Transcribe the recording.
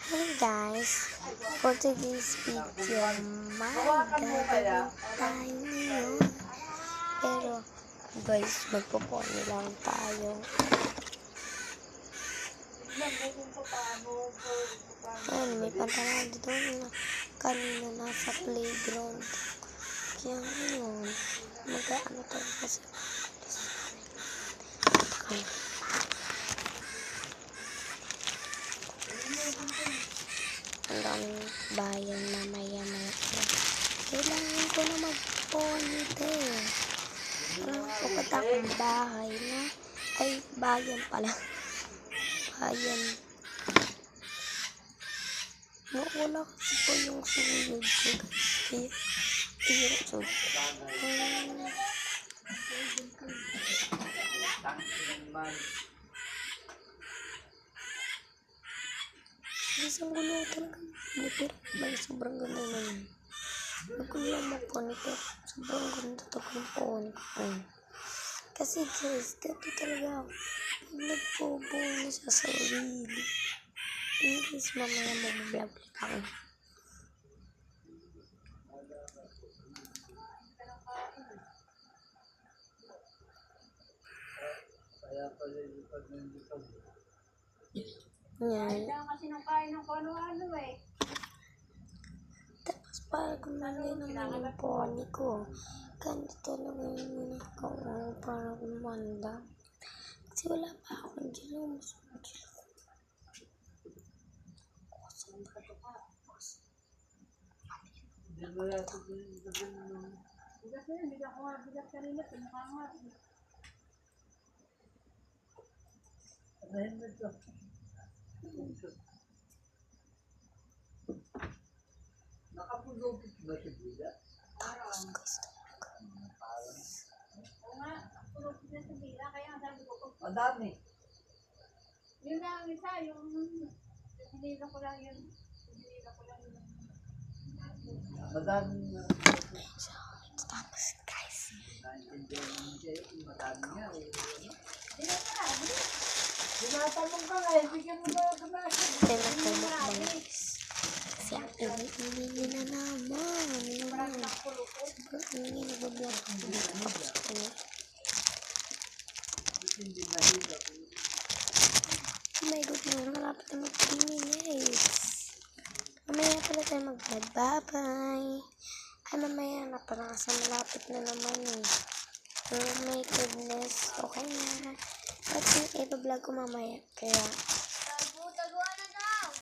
Hey guys, for today's video, magagawin tayo ngayon. Pero guys, magpuponi lang tayo. Ayan, may pantalan dito na kanina nasa playground. Kaya ngayon, mag-ano tayo kasi. Ang daming bayan mamaya-maya. Kailangan ko na mag-ponytail. Pupunta akong bahay na. Ay, bayan pala. Bayan. Nawala kasi po yung suyod ko. Kaya, suyod. Isang gulo talaga. Pero may sobrang ganda na yun. Nagulo lang mag-pony pero sobrang ganda talaga ng pony ko. Kasi guys, ganito talaga ako. Pag nagpo-pony sa sarili. Guys, mamaya mag-vlog lang. Yan. Tapos pag gumanda naman yung pony ko, ganito lang yung ginagawa para gumanda. Kasi wala pa akong ginawa. Nakapulog ba si Buda? Tapos gusto Madami. Yun na ang isa, yung hinila ko lang yun. Madami na. tapos guys. Madami nga eh. Tinatanong ka nga, bigyan mo na kumasa. Kaya nagpumukbang guys. Kasi ang ini na naman. Sobrang ini nag-vlog ko dito. Tapos kanya. Oh my god, malapit na mag-3 minutes. Mamaya pala tayo mag-vlog. Bye-bye. Ay, mamaya na pala kasi malapit na naman eh. Oh my goodness. Okay na. At i-vlog ko mamaya. Kaya,